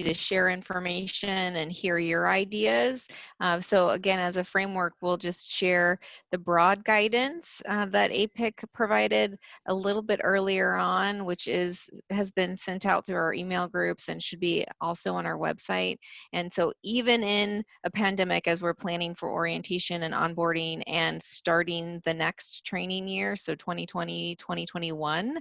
to share information and hear your ideas. So again, as a framework, we'll just share the broad guidance that APPIC provided a little bit earlier on, which has been sent out through our email groups and should be also on our website. And so even in a pandemic, as we're planning for orientation and onboarding and starting the next training year, so 2020, 2021,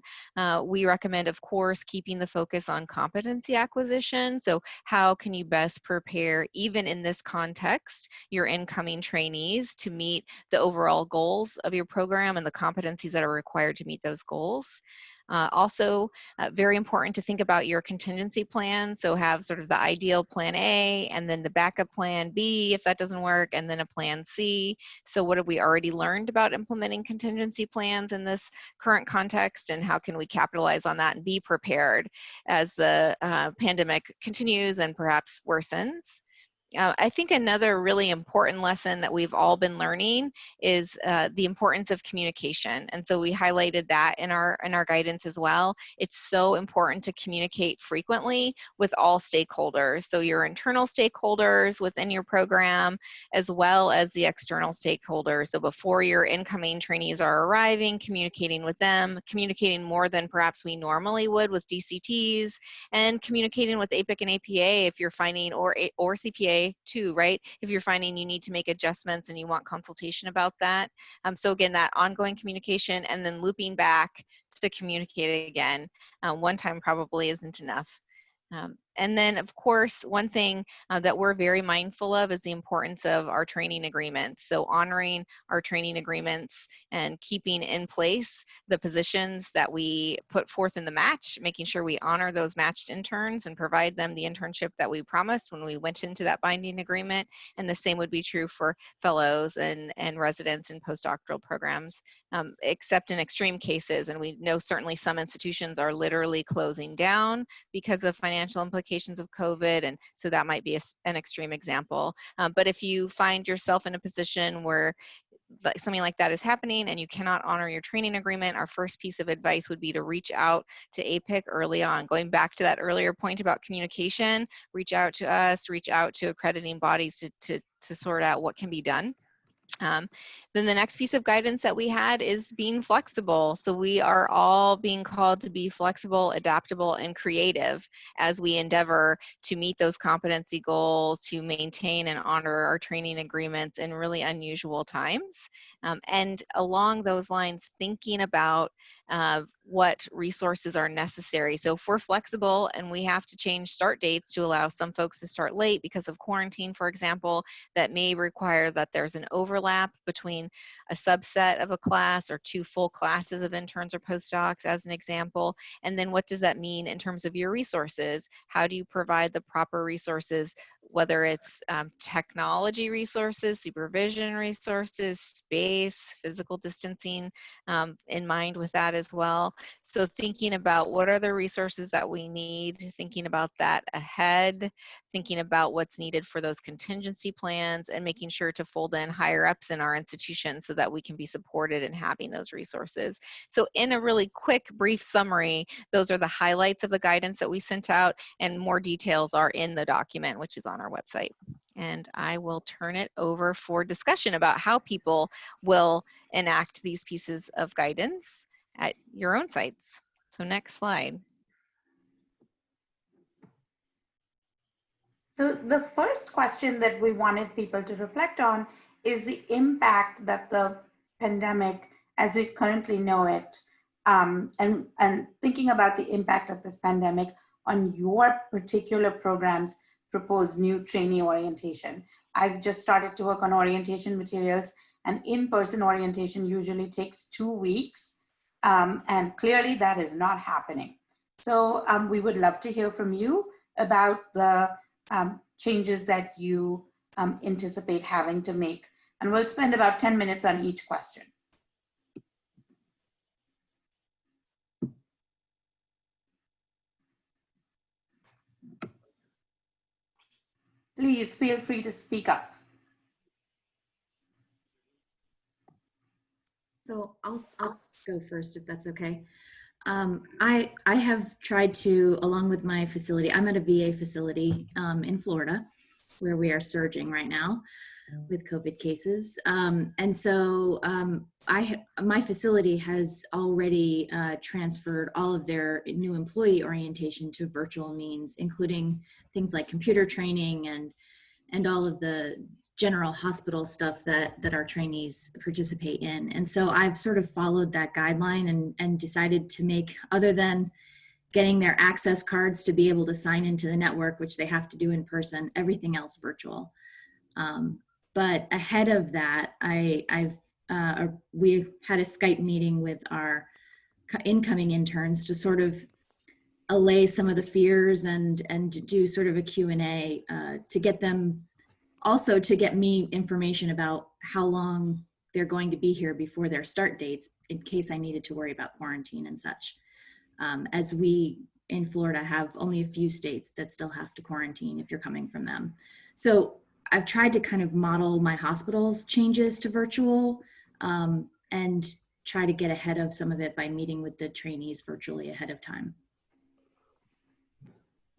we recommend, of course, keeping the focus on competency acquisition. So how can you best prepare, even in this context, your incoming trainees to meet the overall goals of your program and the competencies that are required to meet those goals? Also, very important to think about your contingency plan. So have sort of the ideal plan A, and then the backup plan B if that doesn't work, and then a plan C. So what have we already learned about implementing contingency plans in this current context, and how can we capitalize on that and be prepared as the pandemic continues and perhaps worsens? I think another really important lesson that we've all been learning is the importance of communication. And so we highlighted that in our guidance as well. It's so important to communicate frequently with all stakeholders. So your internal stakeholders within your program, as well as the external stakeholders. So before your incoming trainees are arriving, communicating with them, communicating more than perhaps we normally would with DCTs, and communicating with APPIC and APA if you're finding, or CPA too, right? If you're finding you need to make adjustments and you want consultation about that. So again, that ongoing communication, and then looping back to communicate again. One time probably isn't enough. And then, of course, one thing that we're very mindful of is the importance of our training agreements. So honoring our training agreements and keeping in place the positions that we put forth in the match, making sure we honor those matched interns and provide them the internship that we promised when we went into that binding agreement. And the same would be true for fellows and residents in postdoctoral programs, except in extreme cases. And we know certainly some institutions are literally closing down because of financial implications of COVID, and so that might be an extreme example. But if you find yourself in a position where something like that is happening and you cannot honor your training agreement, our first piece of advice would be to reach out to APPIC early on. Going back to that earlier point about communication, reach out to us, reach out to accrediting bodies to sort out what can be done. Then the next piece of guidance that we had is being flexible. So we are all being called to be flexible, adaptable, and creative as we endeavor to meet those competency goals, to maintain and honor our training agreements in really unusual times. And along those lines, thinking about what resources are necessary. So if we're flexible and we have to change start dates to allow some folks to start late because of quarantine, for example, that may require that there's an overlap between a subset of a class or two full classes of interns or postdocs, as an example. And then what does that mean in terms of your resources? How do you provide the proper resources, whether it's technology resources, supervision resources, space, physical distancing in mind with that as well. So thinking about what are the resources that we need, thinking about that ahead, thinking about what's needed for those contingency plans, and making sure to fold in higher ups in our institution so that we can be supported in having those resources. So in a really quick, brief summary, those are the highlights of the guidance that we sent out, and more details are in the document, which is on our website. And I will turn it over for discussion about how people will enact these pieces of guidance at your own sites. So next slide. So the first question that we wanted people to reflect on is the impact that the pandemic, as we currently know it, and thinking about the impact of this pandemic on your particular program's proposed new trainee orientation. I've just started to work on orientation materials, and in-person orientation usually takes 2 weeks, and clearly that is not happening. So we would love to hear from you about the changes that you anticipate having to make. And we'll spend about 10 minutes on each question. Please feel free to speak up. So I'll go first if that's okay. I have tried to, along with my facility, I'm at a VA facility in Florida, where we are surging right now with COVID cases. And so my facility has already transferred all of their new employee orientation to virtual means, including things like computer training and all of the general hospital stuff that our trainees participate in. And so I've sort of followed that guideline and decided to make, other than getting their access cards to be able to sign into the network, which they have to do in person, everything else virtual. But ahead of that, we had a Skype meeting with our incoming interns to sort of allay some of the fears and do sort of a Q&A to get them, also to get me information about how long they're going to be here before their start dates, in case I needed to worry about quarantine and such. As we in Florida have only a few states that still have to quarantine if you're coming from them. So I've tried to kind of model my hospital's changes to virtual and try to get ahead of some of it by meeting with the trainees virtually ahead of time.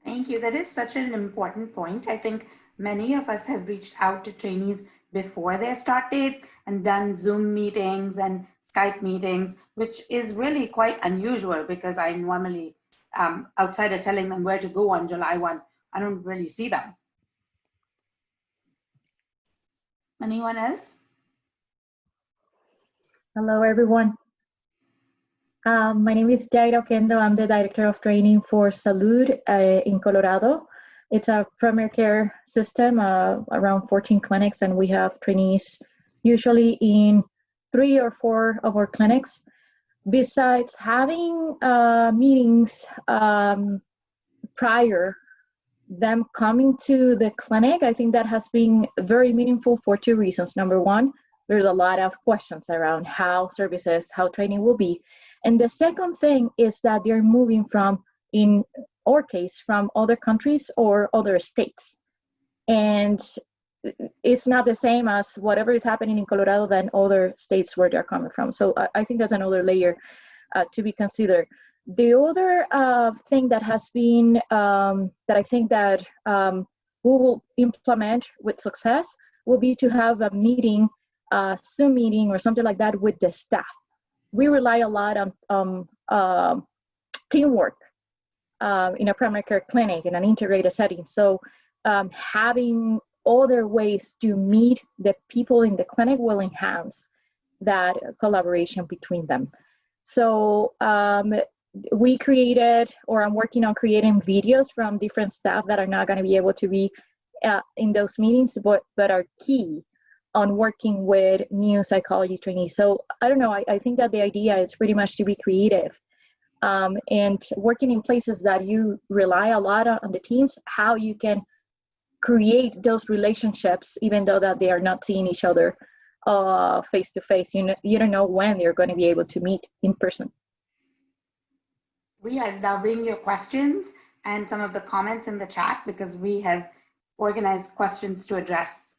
Thank you. That is such an important point. I think many of us have reached out to trainees before their start date and done Zoom meetings and Skype meetings, which is really quite unusual because I normally, outside of telling them where to go on July 1, I don't really see them. Anyone else? Hello, everyone. My name is Jaira Oquendo. I'm the Director of Training for Salud in Colorado. It's a primary care system, around 14 clinics, and we have trainees usually in 3 or 4 of our clinics. Besides having meetings prior them coming to the clinic, I think that has been very meaningful for 2 reasons. Number one, there's a lot of questions around how services, how training will be. And the second thing is that they're moving from, in our case, from other countries or other states. And it's not the same as whatever is happening in Colorado than other states where they're coming from. So I think that's another layer to be considered. The other thing that has been, that I think that we will implement with success will be to have a meeting, Zoom meeting or something like that with the staff. We rely a lot on teamwork in a primary care clinic in an integrated setting. So having other ways to meet the people in the clinic will enhance that collaboration between them. So we created, or I'm working on creating videos from different staff that are not going to be able to be in those meetings, but are key on working with new psychology trainees. So I don't know, I think that the idea is pretty much to be creative and working in places that you rely a lot on the teams, how you can create those relationships, even though that they are not seeing each other face to face. You don't know when they're going to be able to meet in person. We are loving your questions and some of the comments in the chat, because we have organized questions to address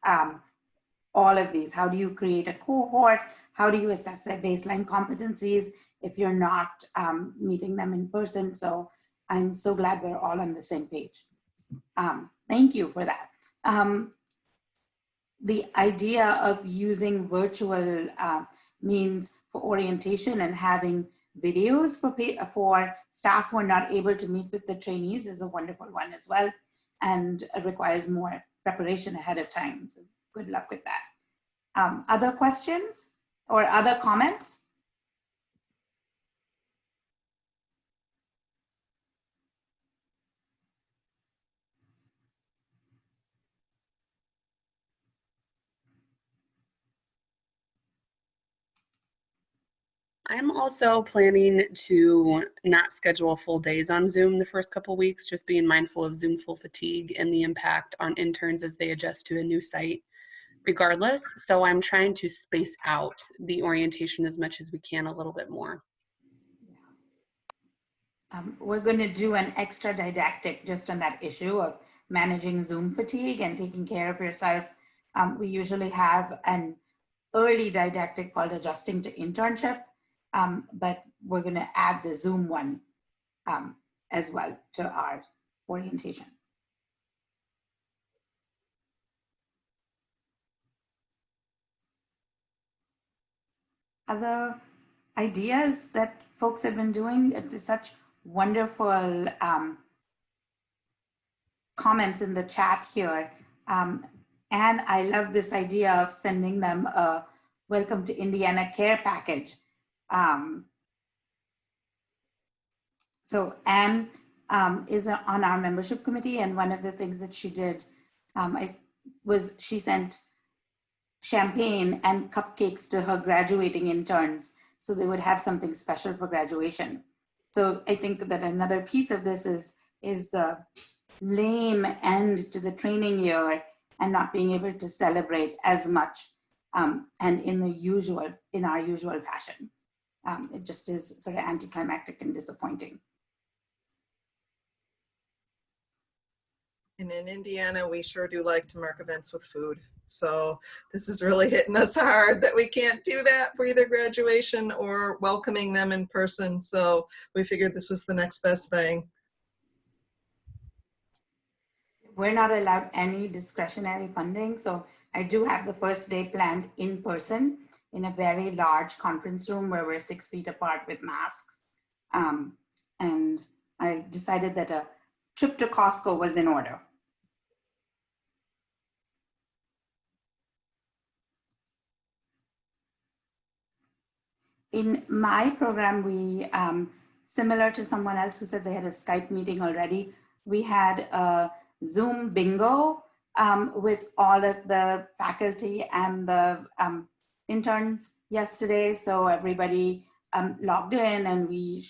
all of these. How do you create a cohort? How do you assess their baseline competencies if you're not meeting them in person? So I'm so glad we're all on the same page. Thank you for that. The idea of using virtual means for orientation and having videos for staff who are not able to meet with the trainees is a wonderful one as well, and it requires more preparation ahead of time. So good luck with that. Other questions or other comments? I'm also planning to not schedule full days on Zoom the first couple weeks, just being mindful of Zoom full fatigue and the impact on interns as they adjust to a new site regardless. So I'm trying to space out the orientation as much as we can a little bit more. We're going to do an extra didactic just on that issue of managing Zoom fatigue and taking care of yourself. We usually have an early didactic called Adjusting to Internship. but we're going to add the Zoom one as well to our orientation. Other ideas that folks have been doing? It's such wonderful comments in the chat here. And I love this idea of sending them a Welcome to Indiana care package. So Anne is on our membership committee, and one of the things that she did she sent champagne and cupcakes to her graduating interns so they would have something special for graduation. So I think that another piece of this is the lame end to the training year and not being able to celebrate as much and in our usual fashion. It just is sort of anticlimactic and disappointing. And in Indiana, we sure do like to mark events with food. So this is really hitting us hard that we can't do that for either graduation or welcoming them in person. So we figured this was the next best thing. We're not allowed any discretionary funding. So I do have the first day planned in person in a very large conference room where we're 6 feet apart with masks. And I decided that a trip to Costco was in order. In my program, we, similar to someone else who said they had a Skype meeting already, we had a Zoom bingo with all of the faculty and the interns yesterday. So everybody logged in and we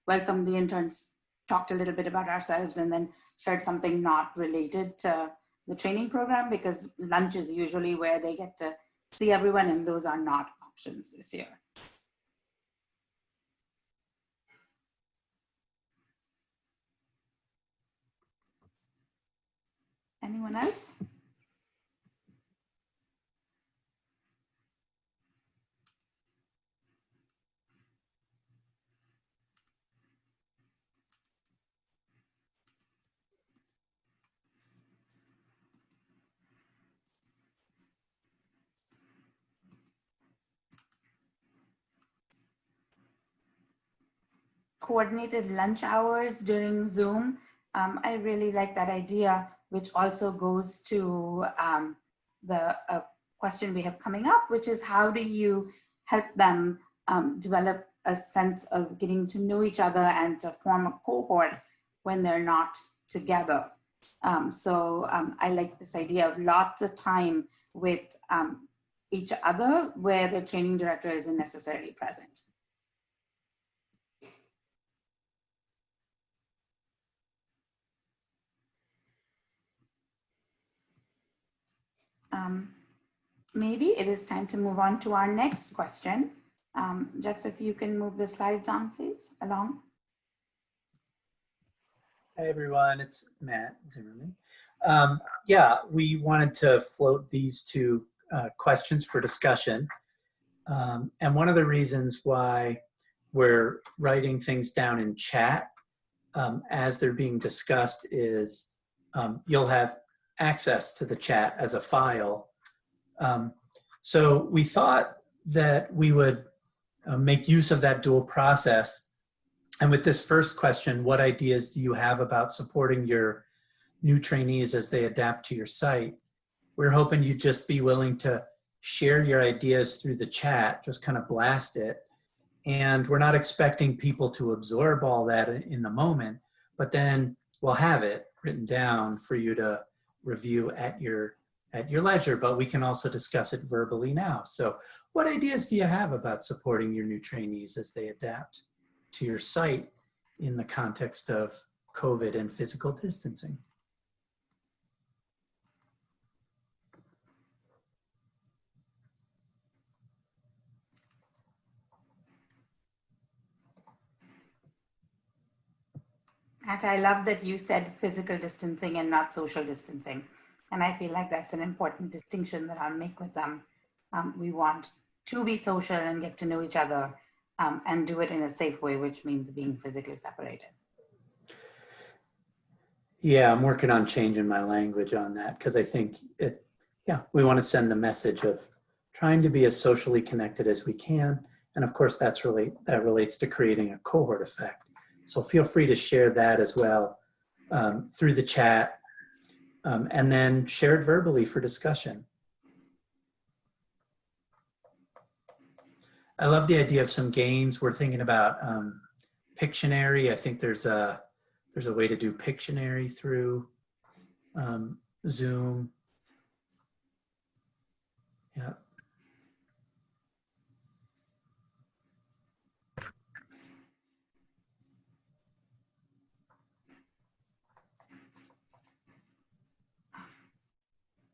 welcomed the interns, talked a little bit about ourselves, and then shared something not related to the training program, because lunch is usually where they get to see everyone, and those are not options this year. Anyone else? Coordinated lunch hours during Zoom. I really like that idea, which also goes to the question we have coming up, which is how do you help them develop a sense of getting to know each other and to form a cohort when they're not together. I like this idea of lots of time with each other where the training director isn't necessarily present. Maybe it is time to move on to our next question. Jeff, if you can move the slides on, please, along. Hi, everyone. It's Matt Zimmerman. Yeah, we wanted to float these two questions for discussion. And one of the reasons why we're writing things down in chat as they're being discussed is you'll have access to the chat as a file. So we thought that we would make use of that dual process. And with this first question, what ideas do you have about supporting your new trainees as they adapt to your site? We're hoping you'd just be willing to share your ideas through the chat, just kind of blast it. And we're not expecting people to absorb all that in the moment, but then we'll have it written down for you to review at your leisure, but we can also discuss it verbally now. So what ideas do you have about supporting your new trainees as they adapt to your site in the context of COVID and physical distancing? Matt, I love that you said physical distancing and not social distancing. And I feel like that's an important distinction that I'll make with them. We want to be social and get to know each other, and do it in a safe way, which means being physically separated. Yeah, I'm working on changing my language on that because I think we want to send the message of trying to be as socially connected as we can. And of course, that relates to creating a cohort effect. So feel free to share that as well through the chat and then share it verbally for discussion. I love the idea of some games. We're thinking about Pictionary. I think there's a way to do Pictionary through Zoom. Yeah.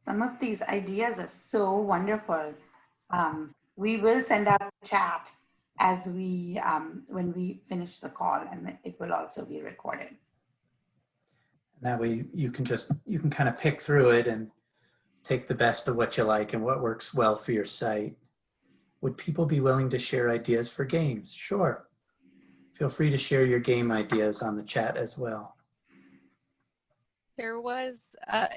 Some of these ideas are so wonderful. We will send out a chat as we when we finish the call, and it will also be recorded. That way you can kind of pick through it and take the best of what you like and what works well for your site. Would people be willing to share ideas for games? Sure. Feel free to share your game ideas on the chat as well. There was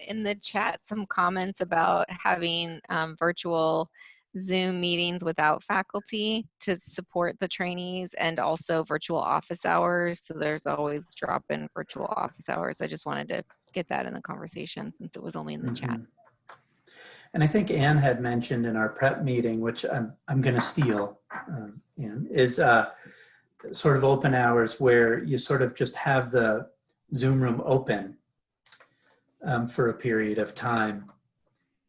in the chat some comments about having virtual Zoom meetings without faculty to support the trainees, and also virtual office hours. So there's always drop-in virtual office hours. I just wanted to get that in the conversation since it was only in the chat. And I think Anne had mentioned in our prep meeting, which I'm going to steal, Anne, is sort of open hours where you sort of just have the Zoom room open for a period of time,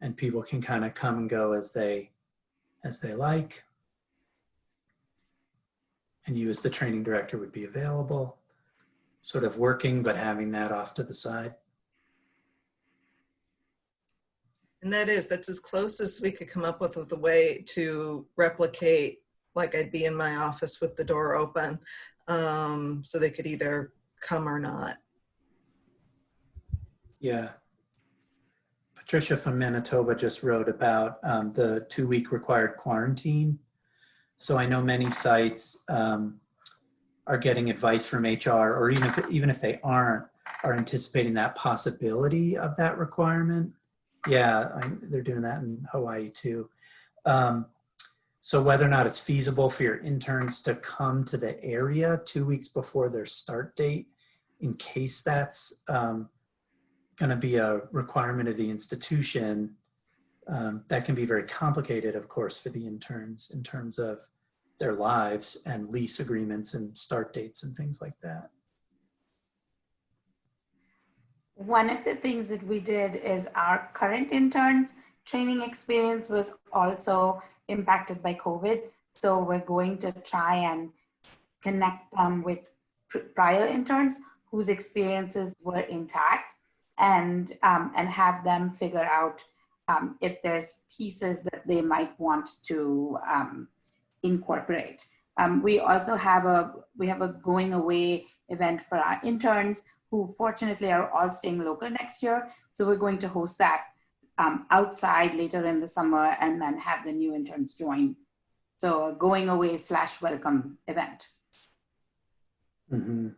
and people can kind of come and go as they like. And you as the training director would be available, sort of working, but having that off to the side. And that's as close as we could come up with a way to replicate, like I'd be in my office with the door open, so they could either come or not. Yeah. Patricia from Manitoba just wrote about the 2-week required quarantine. So I know many sites are getting advice from HR, or even if they aren't, are anticipating that possibility of that requirement. Yeah, they're doing that in Hawaii too. So whether or not it's feasible for your interns to come to the area 2 weeks before their start date, in case that's going to be a requirement of the institution, that can be very complicated, of course, for the interns in terms of their lives and lease agreements and start dates and things like that. One of the things that we did is our current interns' training experience was also impacted by COVID. So we're going to try and connect them with prior interns whose experiences were intact, and have them figure out if there's pieces that they might want to incorporate. We also have a going away event for our interns who fortunately are all staying local next year. So we're going to host that outside later in the summer, and then have the new interns join. So a going away / welcome event. Mm-hmm.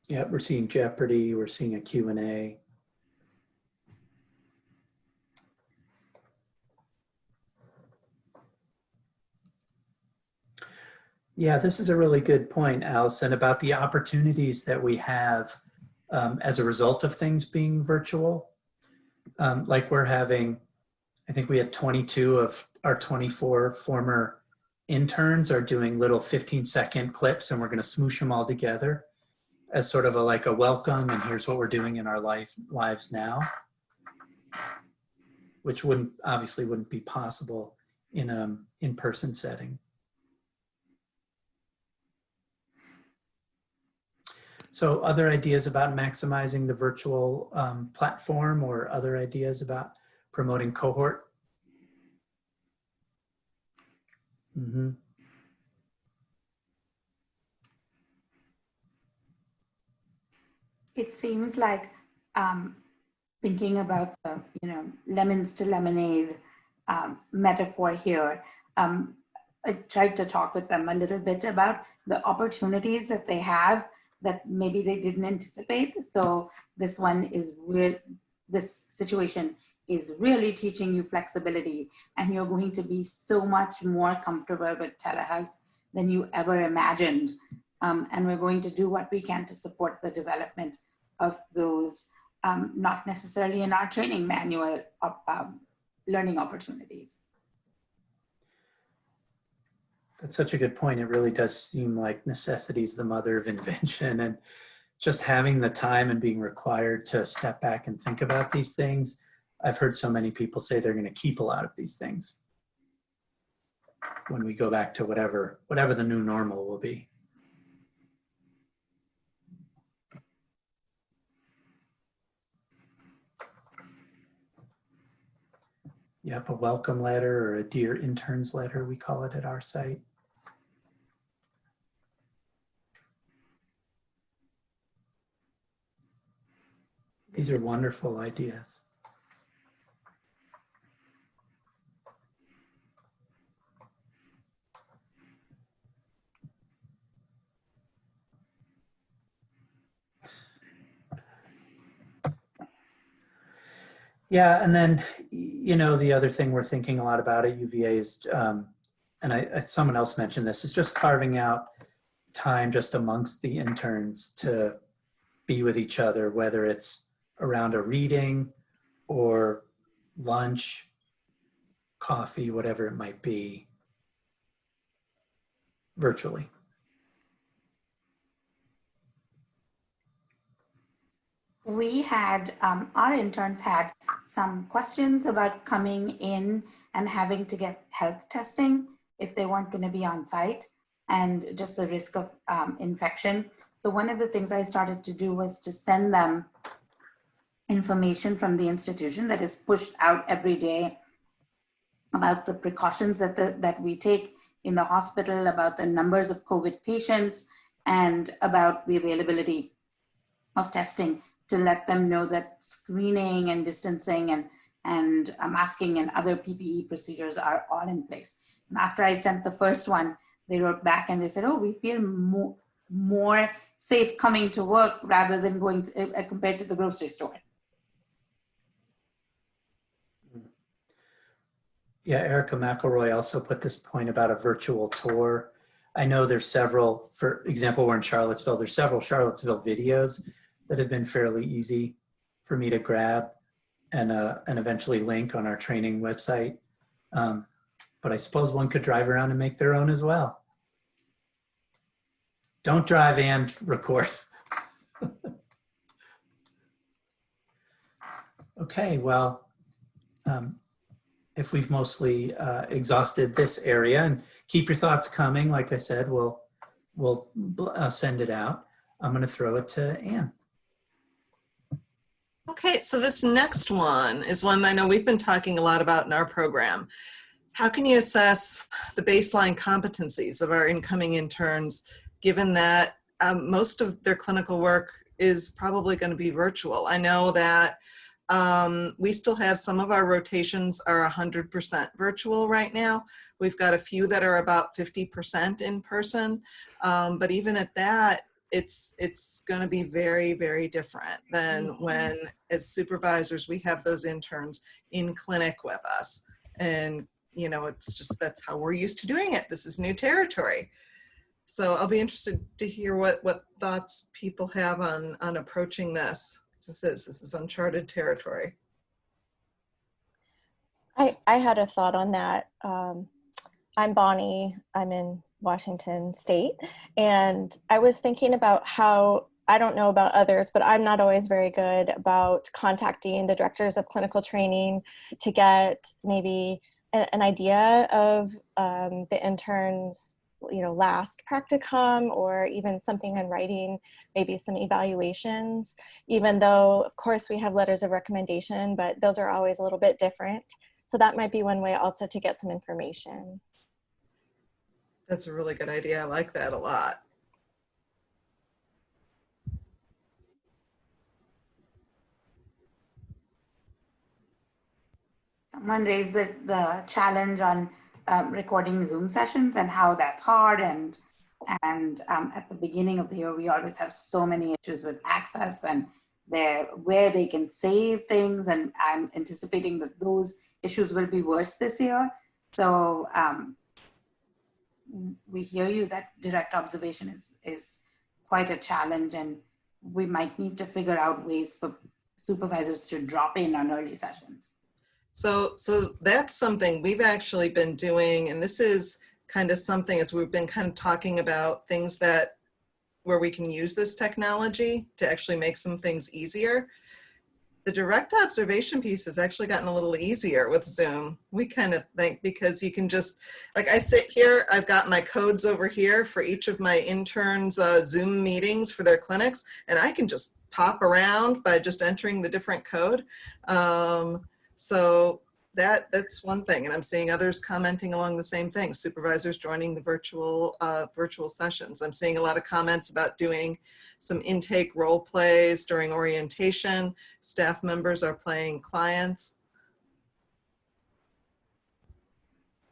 Yeah, we're seeing Jeopardy, we're seeing a Q&A. Yeah, this is a really good point, Allison, about the opportunities that we have as a result of things being virtual. Like we're having, I think we had 22 of our 24 former interns are doing little 15-second clips, and we're going to smoosh them all together as sort of like a welcome, and here's what we're doing in our lives now, which obviously wouldn't be possible in an in-person setting. So other ideas about maximizing the virtual platform, or other ideas about promoting cohort? Mm-hmm. It seems like thinking about the lemons to lemonade metaphor here. I tried to talk with them a little bit about the opportunities that they have that maybe they didn't anticipate. So this one is real, this situation is really teaching you flexibility, and you're going to be so much more comfortable with telehealth than you ever imagined. And we're going to do what we can to support the development of those, not necessarily in our training manual, learning opportunities. That's such a good point. It really does seem like necessity is the mother of invention, and just having the time and being required to step back and think about these things. I've heard so many people say they're going to keep a lot of these things when we go back to whatever the new normal will be. Yep, a welcome letter or a dear interns letter, we call it at our site. These are wonderful ideas. Yeah, and then, you know, the other thing we're thinking a lot about at UVA is, and someone else mentioned this, is just carving out time just amongst the interns to be with each other, whether it's around a reading or lunch, coffee, whatever it might be, virtually. We had, our interns had some questions about coming in and having to get health testing if they weren't going to be on site, and just the risk of infection. So one of the things I started to do was to send them information from the institution that is pushed out every day about the precautions that we take in the hospital, about the numbers of COVID patients, and about the availability of testing, to let them know that screening and distancing and masking and other PPE procedures are all in place. And after I sent the first one, they wrote back and they said, oh, we feel more safe coming to work rather than going to, compared to the grocery store. Yeah, Erica McElroy also put this point about a virtual tour. I know there's several, for example, we're in Charlottesville, there's several Charlottesville videos that have been fairly easy for me to grab and eventually link on our training website. But I suppose one could drive around and make their own as well. Don't drive and record. Okay, well, if we've mostly exhausted this area, and keep your thoughts coming, like I said, we'll send it out. I'm going to throw it to Anne. Okay, so this next one is one I know we've been talking a lot about in our program. How can you assess the baseline competencies of our incoming interns, given that most of their clinical work is probably going to be virtual? I know that we still have some of our rotations are 100% virtual right now. We've got a few that are about 50% in person, but even at that, it's going to be very, very different than when, as supervisors, we have those interns in clinic with us. And, you know, it's just, that's how we're used to doing it. This is new territory. So I'll be interested to hear what thoughts people have on approaching this. This is uncharted territory. I had a thought on that. I'm Bonnie. I'm in Washington State, and I was thinking about how, I don't know about others, but I'm not always very good about contacting the directors of clinical training to get maybe an idea of the interns, you know, last practicum, or even something in writing, maybe some evaluations, even though of course we have letters of recommendation, but those are always a little bit different. So that might be one way also to get some information. That's a really good idea. I like that a lot. Someone raised the challenge on recording Zoom sessions and how that's hard. And at the beginning of the year, we always have so many issues with access and where they can save things. And I'm anticipating that those issues will be worse this year. So we hear you that direct observation is quite a challenge, and we might need to figure out ways for supervisors to drop in on early sessions. So that's something we've actually been doing, and this is kind of something as we've been kind of talking about things that where we can use this technology to actually make some things easier. The direct observation piece has actually gotten a little easier with Zoom. We kind of think, because you can just, like I sit here, I've got my codes over here for each of my interns' Zoom meetings for their clinics, and I can just pop around by just entering the different code. So that's one thing, and I'm seeing others commenting along the same thing. Supervisors joining the virtual sessions. I'm seeing a lot of comments about doing some intake role plays during orientation. Staff members are playing clients.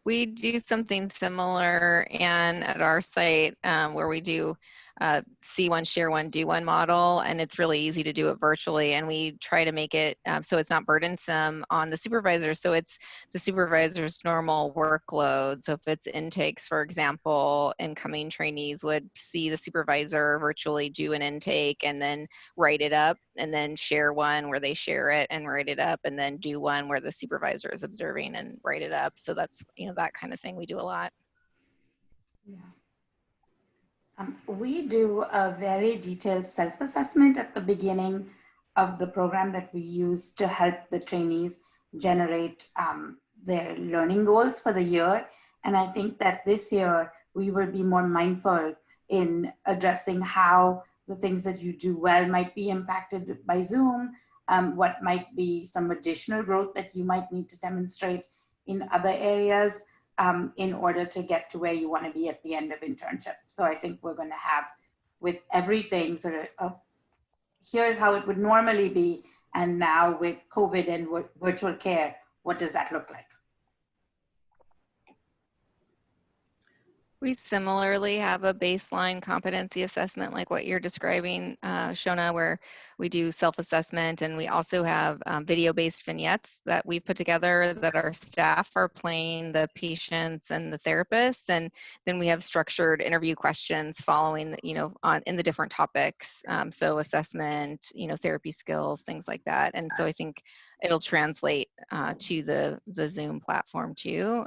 We do something similar, and at our site where we do see one, share one, do one model, and it's really easy to do it virtually, and we try to make it so it's not burdensome on the supervisor. So it's the supervisor's normal workload. So if it's intakes, for example, incoming trainees would see the supervisor virtually do an intake and then write it up, and then share one where they share it and write it up, and then do one where the supervisor is observing and write it up. So that's, you know, that kind of thing we do a lot. Yeah. We do a very detailed self-assessment at the beginning of the program that we use to help the trainees generate their learning goals for the year. And I think that this year we will be more mindful in addressing how the things that you do well might be impacted by Zoom, what might be some additional growth that you might need to demonstrate in other areas. In order to get to where you want to be at the end of internship. So I think we're going to have, with everything, sort of here's how it would normally be, and now with COVID and virtual care, what does that look like? We similarly have a baseline competency assessment like what you're describing, Shona, where we do self-assessment, and we also have video-based vignettes that we've put together that our staff are playing the patients and the therapists, and then we have structured interview questions following, you know, in the different topics. So assessment, you know, therapy skills, things like that. And so I think it'll translate to the Zoom platform too.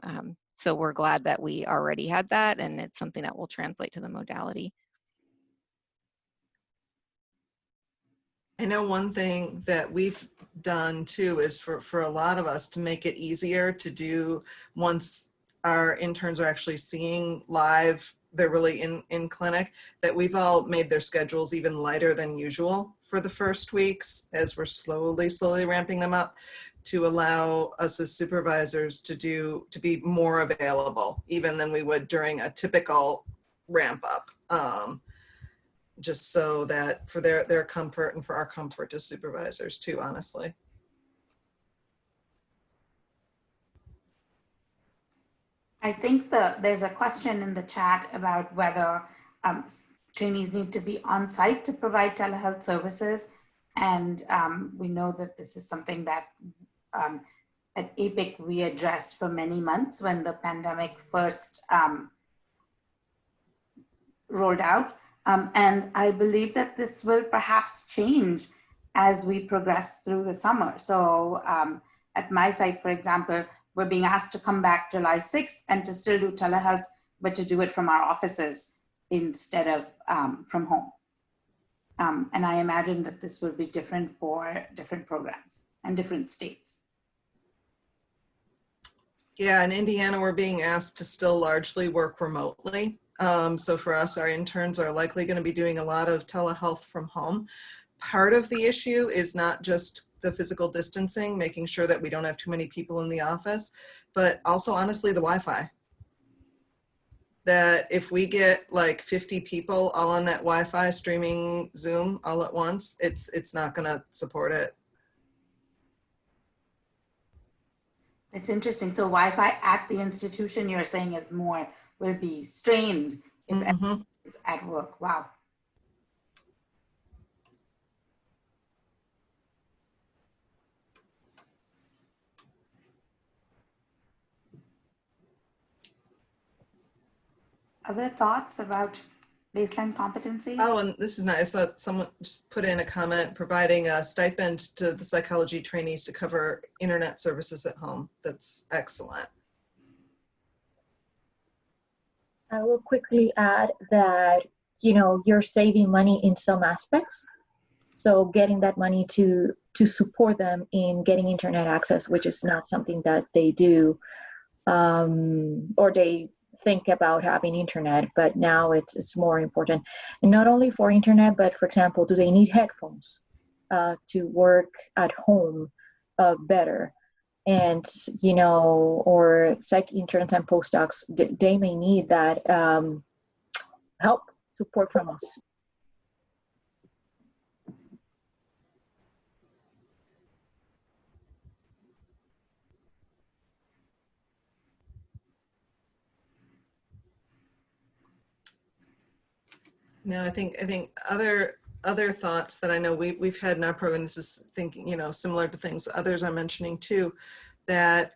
So we're glad that we already had that, and it's something that will translate to the modality. I know one thing that we've done too is for a lot of us to make it easier to do once our interns are actually seeing live, they're really in clinic, that we've all made their schedules even lighter than usual for the first weeks as we're slowly ramping them up, to allow us as supervisors to be more available even than we would during a typical ramp up. Just so that for their comfort and for our comfort as supervisors too, honestly. I think there's a question in the chat about whether trainees need to be on site to provide telehealth services. And we know that this is something that at APPIC we addressed for many months when the pandemic first rolled out. And I believe that this will perhaps change as we progress through the summer. So at my site, for example, we're being asked to come back July 6th and to still do telehealth, but to do it from our offices instead of from home. And I imagine that this will be different for different programs and different states. Yeah, in Indiana, we're being asked to still largely work remotely. So for us, our interns are likely going to be doing a lot of telehealth from home. Part of the issue is not just the physical distancing, making sure that we don't have too many people in the office, but also honestly the Wi-Fi. That if we get like 50 people all on that Wi-Fi streaming Zoom all at once, it's not going to support it. It's interesting. So Wi-Fi at the institution, you're saying, is more, will be strained if everyone is at work. Wow. Other thoughts about baseline competencies? Oh, and this is nice. Someone just put in a comment providing a stipend to the psychology trainees to cover internet services at home. That's excellent. I will quickly add that, you're saving money in some aspects. So getting that money to support them in getting internet access, which is not something that they do, or they think about having internet, but now it's more important. And not only for internet, but for example, do they need headphones to work at home better? And, or psych interns and postdocs, they may need that help, support from us. No, I think other thoughts that I know we've had in our program. This is thinking, similar to things others are mentioning too, that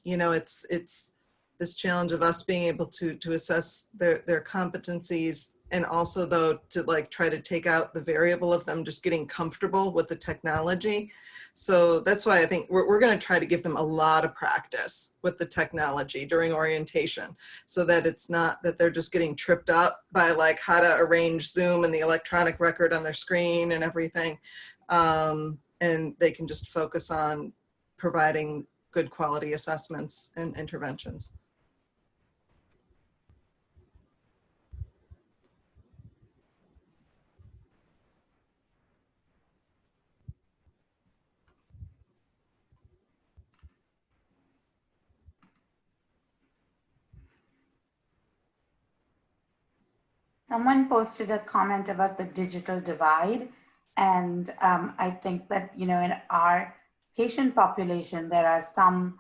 it's this challenge of us being able to assess their competencies, and also though to like try to take out the variable of them just getting comfortable with the technology. So that's why I think we're going to try to give them a lot of practice with the technology during orientation, so that it's not that they're just getting tripped up by like how to arrange Zoom and the electronic record on their screen and everything. And they can just focus on providing good quality assessments and interventions. Someone posted a comment about the digital divide. And I think that, in our patient population, there are some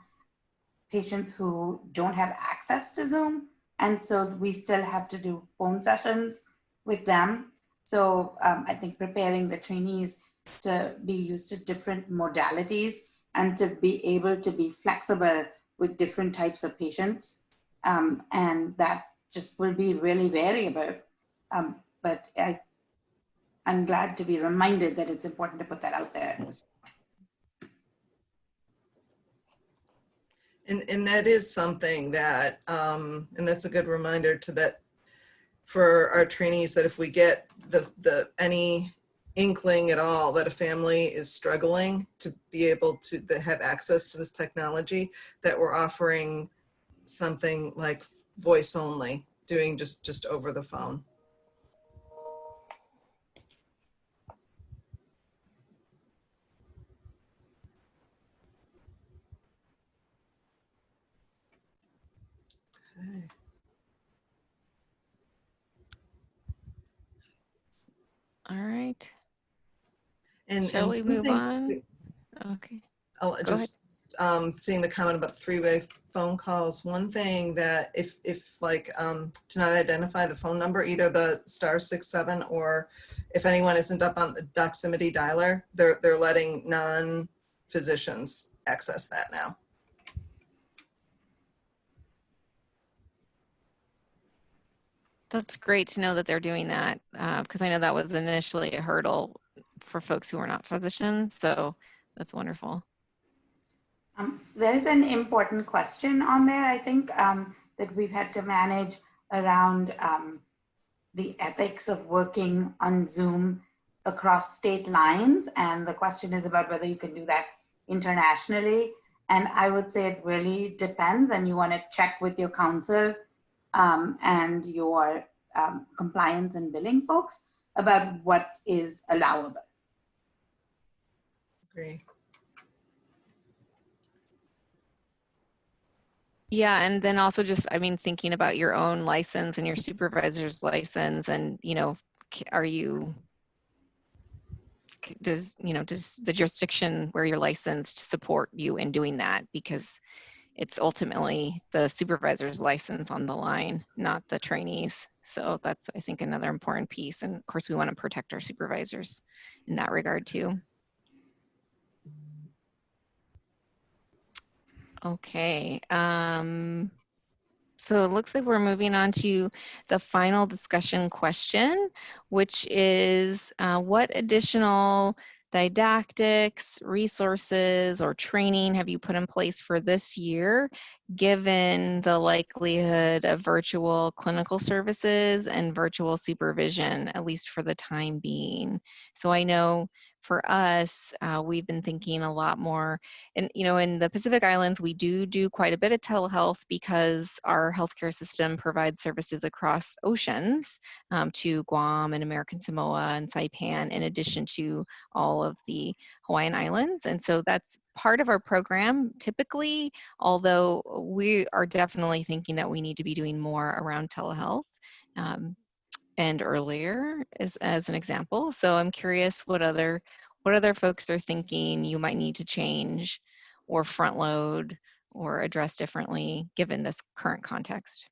patients who don't have access to Zoom. And so we still have to do phone sessions with them. So I think preparing the trainees to be used to different modalities and to be able to be flexible with different types of patients. And that just will be really variable. But I'm glad to be reminded that it's important to put that out there. And that is something that, and that's a good reminder to that for our trainees, that if we get any inkling at all that a family is struggling to be able to have access to this technology, that we're offering something like voice only, doing just over the phone. Okay. All right. And Shall we move on? Okay. I'll just seeing the comment about three-way phone calls. One thing that if like to not identify the phone number, either the *67, or if anyone isn't up on the Doximity dialer, they're letting non-physicians access that now. That's great to know that they're doing that, because I know that was initially a hurdle for folks who are not physicians. So that's wonderful. There's an important question on there, I think, that we've had to manage around the ethics of working on Zoom across state lines. And the question is about whether you can do that internationally. And I would say it really depends, and you want to check with your counsel and your compliance and billing folks about what is allowable. Agree. Yeah, and then also just, I mean, thinking about your own license and your supervisor's license, and, are you APPIC, does the jurisdiction where you're licensed support you in doing that? Because it's ultimately the supervisor's license on the line, not the trainees. So that's, I think, another important piece. And of course, we want to protect our supervisors in that regard too. Okay. So it looks like we're moving on to the final discussion question, which is what additional didactics, resources, or training have you put in place for this year, given the likelihood of virtual clinical services and virtual supervision, at least for the time being? So I know for us, we've been thinking a lot more, and in the Pacific Islands, we do quite a bit of telehealth because our healthcare system provides services across oceans to Guam and American Samoa and Saipan, in addition to all of the Hawaiian Islands. And so that's part of our program typically, although we are definitely thinking that we need to be doing more around telehealth. And earlier as an example. So I'm curious what other folks are thinking you might need to change or front load or address differently given this current context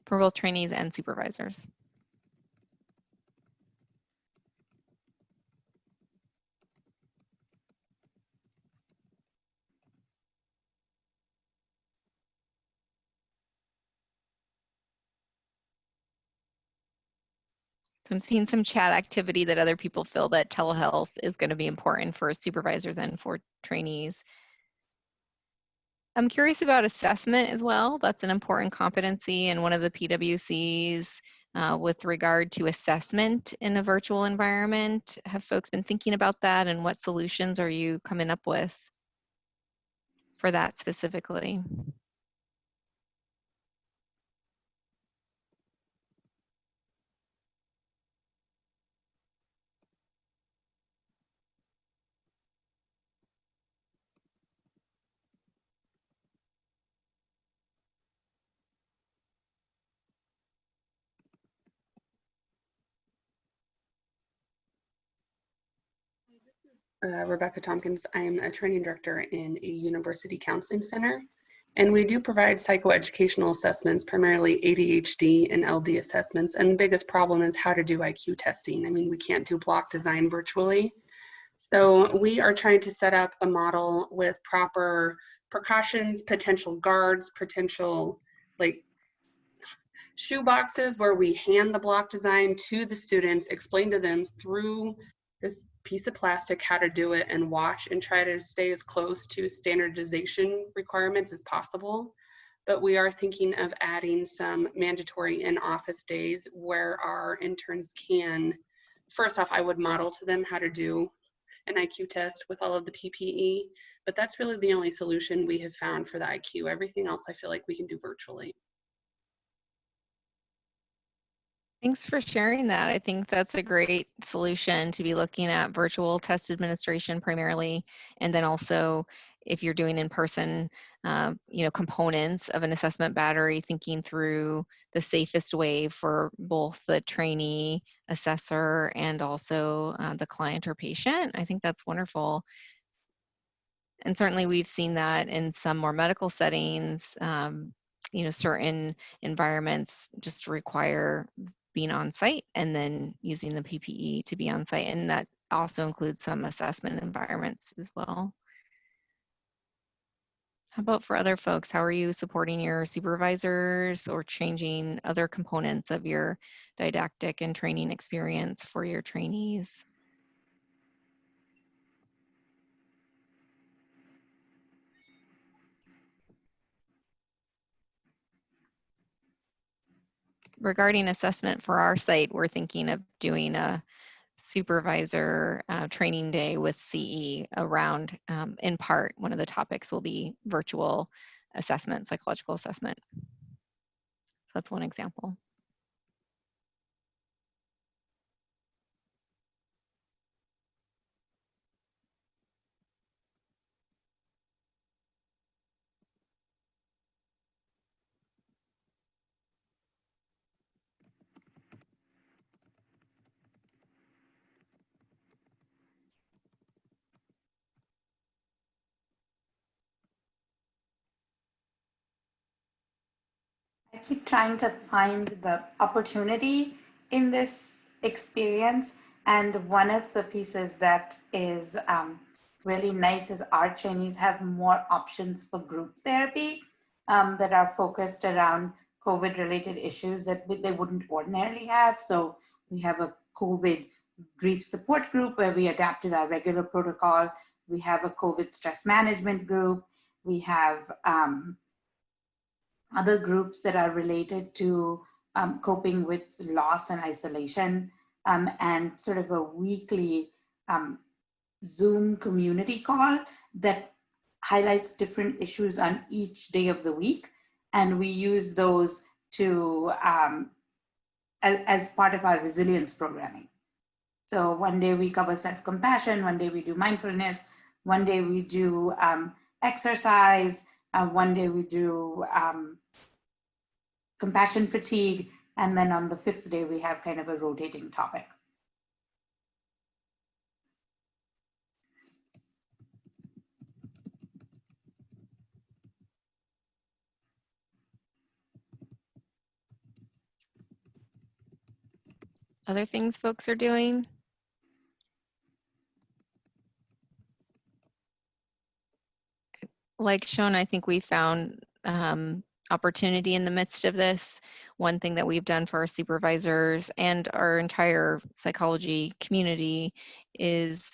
for both trainees and supervisors. So I'm seeing some chat activity that other people feel that telehealth is going to be important for supervisors and for trainees. I'm curious about assessment as well. That's an important competency in one of the PWCs with regard to assessment in a virtual environment. Have folks been thinking about that, and what solutions are you coming up with for that specifically? Rebecca Tompkins. I'm a training director in a university counseling center, and we do provide psychoeducational assessments, primarily ADHD and LD assessments. And the biggest problem is how to do IQ testing. I mean, we can't do block design virtually. So we are trying to set up a model with proper precautions, potential guards, potential like shoe boxes where we hand the block design to the students, explain to them through this piece of plastic how to do it, and watch and try to stay as close to standardization requirements as possible. But we are thinking of adding some mandatory in-office days where our interns can, first off, I would model to them how to do an IQ test with all of the PPE, but that's really the only solution we have found for the IQ. Everything else I feel like we can do virtually. Thanks for sharing that. I think that's a great solution to be looking at virtual test administration primarily, and then also if you're doing in-person, components of an assessment battery, thinking through the safest way for both the trainee, assessor, and also the client or patient. I think that's wonderful. And certainly we've seen that in some more medical settings. Certain environments just require being on site and then using the PPE to be on site. And that also includes some assessment environments as well. How about for other folks? How are you supporting your supervisors or changing other components of your didactic and training experience for your trainees? Regarding assessment for our site, we're thinking of doing a supervisor training day with CE around, in part, one of the topics will be virtual assessment, psychological assessment. So that's one example. keep trying to find the opportunity in this experience. And one of the pieces that is really nice is our trainees have more options for group therapy that are focused around COVID related issues that they wouldn't ordinarily have. So we have a COVID grief support group where we adapted our regular protocol. We have a COVID stress management group. We have other groups that are related to coping with loss and isolation, and sort of a weekly Zoom community call that highlights different issues on each day of the week. And we use those to as part of our resilience programming. So one day we cover self-compassion, one day we do mindfulness, one day we do exercise, one day we do compassion fatigue, and then on the fifth day we have kind of a rotating topic. Other things folks are doing? Like Shona, I think we found opportunity in the midst of this. One thing that we've done for our supervisors and our entire psychology community is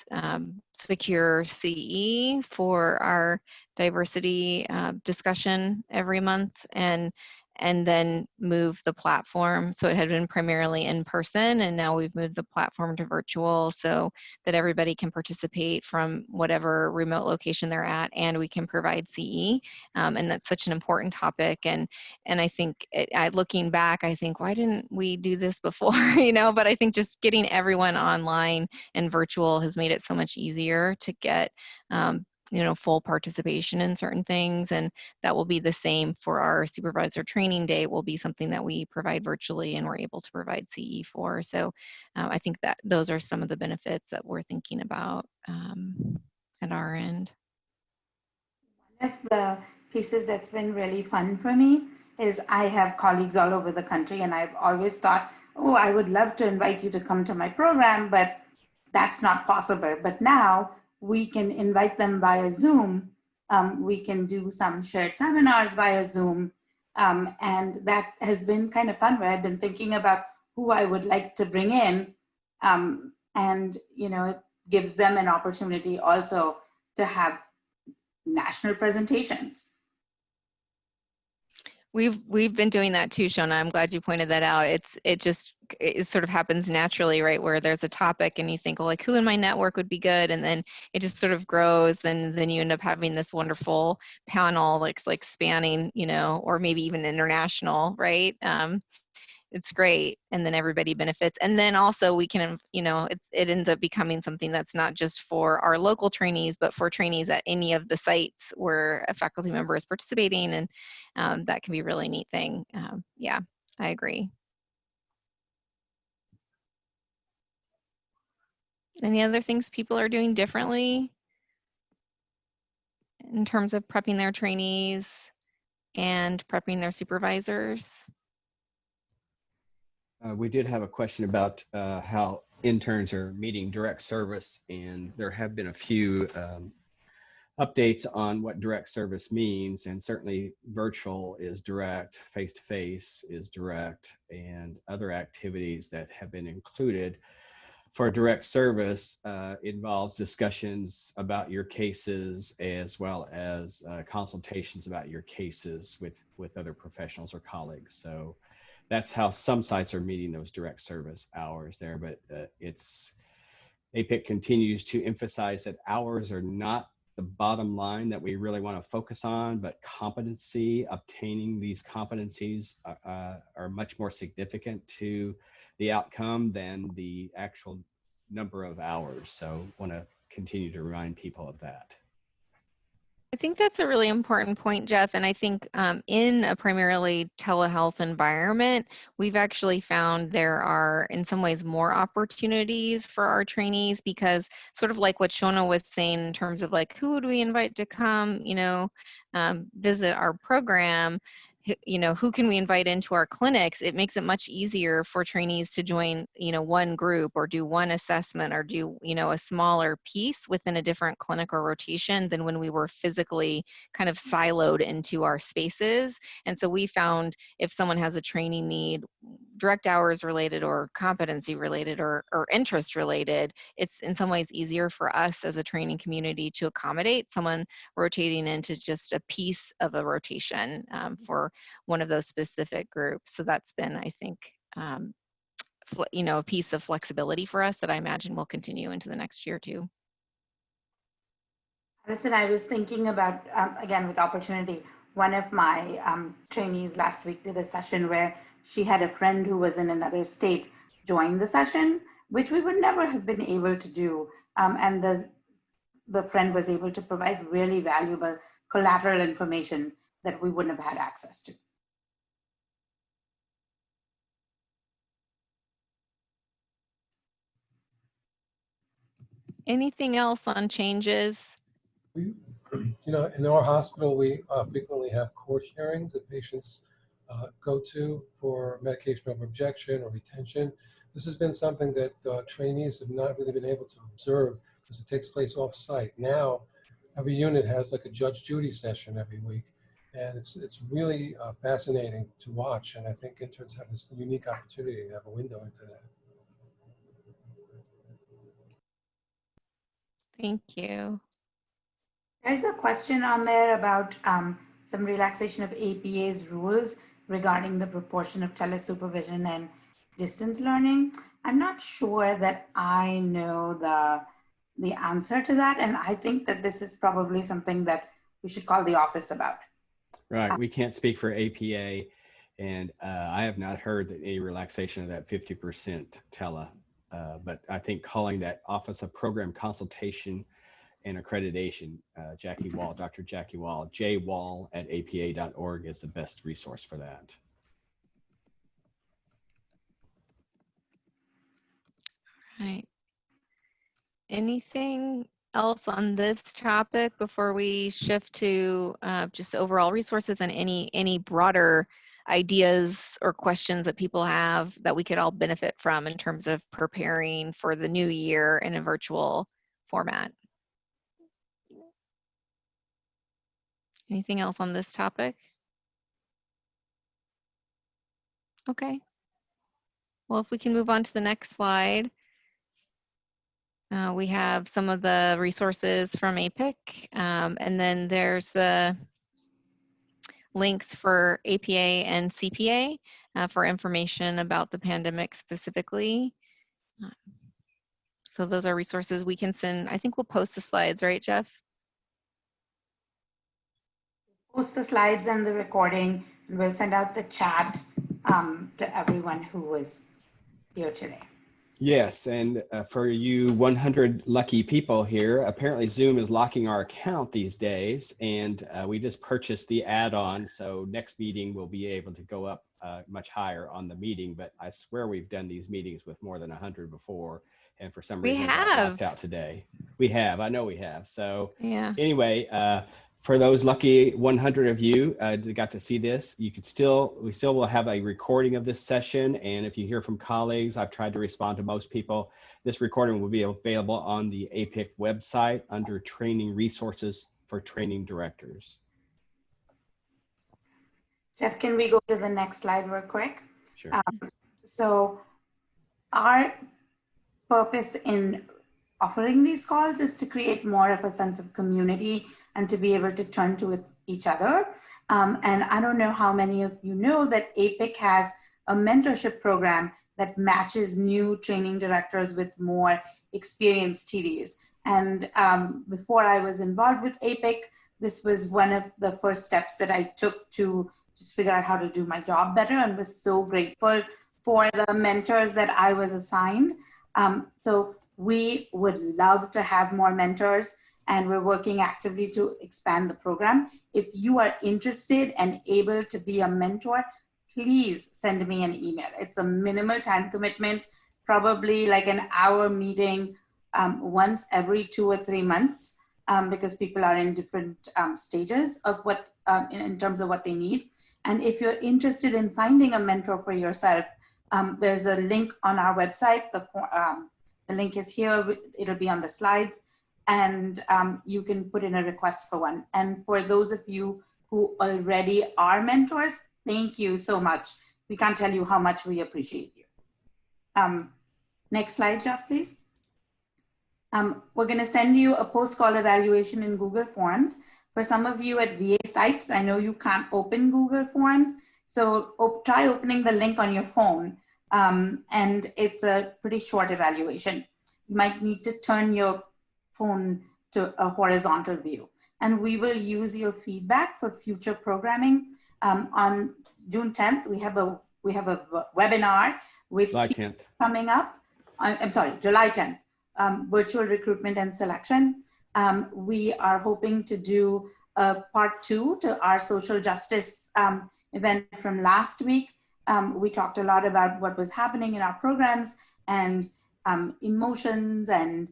secure CE for our diversity discussion every month, and then move the platform. So it had been primarily in person, and now we've moved the platform to virtual so that everybody can participate from whatever remote location they're at, and we can provide CE. And that's such an important topic. And I think, looking back, I think, why didn't we do this before? You know, but I think just getting everyone online and virtual has made it so much easier to get you know, full participation in certain things. And that will be the same for our supervisor training day, will be something that we provide virtually and we're able to provide CE for. So I think that those are some of the benefits that we're thinking about at our end. One of the pieces that's been really fun for me is I have colleagues all over the country, and I've always thought, oh, I would love to invite you to come to my program, but that's not possible. But now we can invite them via Zoom. We can do some shared seminars via Zoom. And that has been kind of fun, where I've been thinking about who I would like to bring in. And, you know, it gives them an opportunity also to have national presentations. We've been doing that too, Shona. I'm glad you pointed that out. It sort of happens naturally, right? Where there's a topic and you think, well, like, who in my network would be good? And then it just sort of grows, and then you end up having this wonderful panel, like spanning, you know, or maybe even international, right? It's great, and then everybody benefits. And then also we can, you know, it ends up becoming something that's not just for our local trainees, but for trainees at any of the sites where a faculty member is participating, and that can be a really neat thing. Yeah, I agree. Any other things people are doing differently in terms of prepping their trainees and prepping their supervisors? We did have a question about how interns are meeting direct service, and there have been a few updates on what direct service means, and certainly virtual is direct, face-to-face is direct, and other activities that have been included for direct service involves discussions about your cases, as well as consultations about your cases with other professionals or colleagues. So that's how some sites are meeting those direct service hours there, but APPIC continues to emphasize that hours are not the bottom line that we really want to focus on, but competency, obtaining these competencies are much more significant to the outcome than the actual number of hours. So want to continue to remind people of that. I think that's a really important point, Jeff. And I think in a primarily telehealth environment, we've actually found there are in some ways more opportunities for our trainees, because sort of like what Shona was saying in terms of like, who would we invite to come, you know, visit our program? who can we invite into our clinics, it makes it much easier for trainees to join, one group or do one assessment or do, a smaller piece within a different clinic or rotation than when we were physically kind of siloed into our spaces. And so we found if someone has a training need, direct hours related or competency related or interest related, it's in some ways easier for us as a training community to accommodate someone rotating into just a piece of a rotation for one of those specific groups. So that's been, I think, a piece of flexibility for us that I imagine will continue into the next year too. Listen, I was thinking about, again, with opportunity, one of my trainees last week did a session where she had a friend who was in another state join the session, which we would never have been able to do. And the friend was able to provide really valuable collateral information that we wouldn't have had access to. Anything else on changes? In our hospital, we frequently have court hearings that patients go to for medication over objection or retention. This has been something that trainees have not really been able to observe because it takes place off-site. Now, every unit has like a Judge Judy session every week, and it's really fascinating to watch. And I think interns have this unique opportunity to have a window into that. Thank you. There's a question on there about some relaxation of APA's rules regarding the proportion of telesupervision and distance learning. I'm not sure that I know the answer to that, and I think that this is probably something that we should call the office about. Right, we can't speak for APA, and I have not heard that any relaxation of that 50% tele, but I think calling that Office of Program Consultation and Accreditation, Jackie Wall, Dr. Jackie Wall, jwall@apa.org is the best resource for that. Right. Anything else on this topic before we shift to just overall resources and any broader ideas or questions that people have that we could all benefit from in terms of preparing for the new year in a virtual format? Anything else on this topic? Okay. Well, if we can move on to the next slide. We have some of the resources from APPIC, and then there's the links for APA and CPA for information about the pandemic specifically. So those are resources we can send. I think we'll post the slides, right, Jeff? Post the slides and the recording, and we'll send out the chat to everyone who was here today. Yes, and for you 100 lucky people here, apparently Zoom is locking our account these days, and we just purchased the add-on, so next meeting we'll be able to go up much higher on the meeting, but I swear we've done these meetings with more than 100 before, and for some reason got locked out today. We have, I know we have. So yeah. Anyway, for those lucky 100 of you that got to see this, we still will have a recording of this session. And if you hear from colleagues, I've tried to respond to most people. This recording will be available on the APPIC website under training resources for training directors. Jeff, can we go to the next slide real quick? Sure. So our purpose in offering these calls is to create more of a sense of community and to be able to turn to each other. And I don't know how many of you know that APPIC has a mentorship program that matches new training directors with more experienced TDs. And before I was involved with APPIC, this was one of the first steps that I took to just figure out how to do my job better, and was so grateful for the mentors that I was assigned. So we would love to have more mentors, and we're working actively to expand the program. If you are interested and able to be a mentor, please send me an email. It's a minimal time commitment, probably like an hour meeting once every 2 or 3 months. because people are in different stages of what, in terms of what they need. And if you're interested in finding a mentor for yourself, there's a link on our website. The link is here. It'll be on the slides. And you can put in a request for one. And for those of you who already are mentors, thank you so much. We can't tell you how much we appreciate you. Next slide, Jeff, please. We're going to send you a post-call evaluation in Google Forms. For some of you at VA sites, I know you can't open Google Forms, so try opening the link on your phone. And it's a pretty short evaluation. You might need to turn your phone to a horizontal view. And we will use your feedback for future programming. On June 10th, we have a webinar with July 10th. coming up. I'm sorry, July 10th. Virtual recruitment and selection. We are hoping to do a part 2 to our social justice event from last week. We talked a lot about what was happening in our programs and emotions and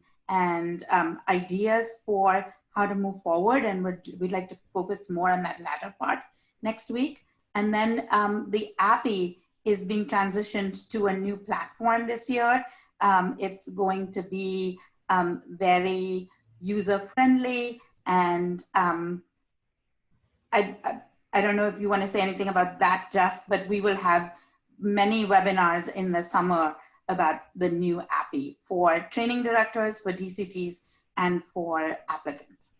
ideas for how to move forward. And we'd like to focus more on that latter part next week. And then the APPIC is being transitioned to a new platform this year. It's going to be very user-friendly, and I don't know if you want to say anything about that, Jeff, but we will have many webinars in the summer about the new APPIC for training directors, for DCTs, and for applicants.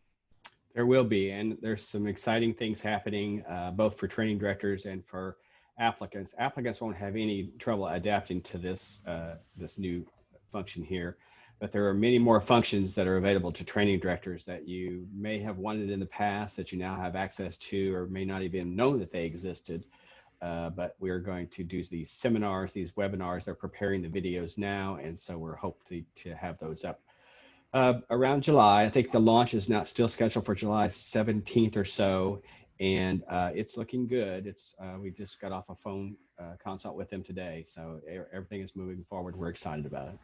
There will be, and there's some exciting things happening both for training directors and for applicants. Applicants won't have any trouble adapting to this this new function here, but there are many more functions that are available to training directors that you may have wanted in the past that you now have access to, or may not even know that they existed. But we're going to do these seminars, these webinars. They're preparing the videos now, and so we're hoping to have those up around July. I think the launch is not still scheduled for July 17th or so, and it's looking good. It's we just got off a phone consult with them today, so everything is moving forward. We're excited about it.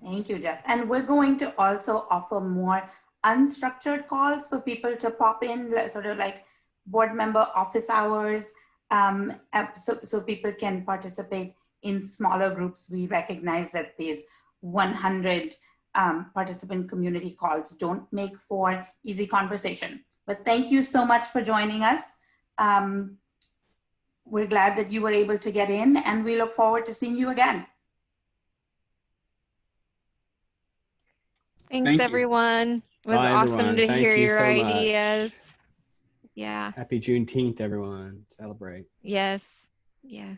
Thank you, Jeff. And we're going to also offer more unstructured calls for people to pop in, sort of like board member office hours, so people can participate in smaller groups. We recognize that these 100 participant community calls don't make for easy conversation. But thank you so much for joining us. We're glad that you were able to get in, and we look forward to seeing you again. Thanks, everyone. It was Bye, awesome everyone. to Thank hear you your so ideas. much. Yeah. Happy Juneteenth, everyone. Celebrate. Yes. Yes.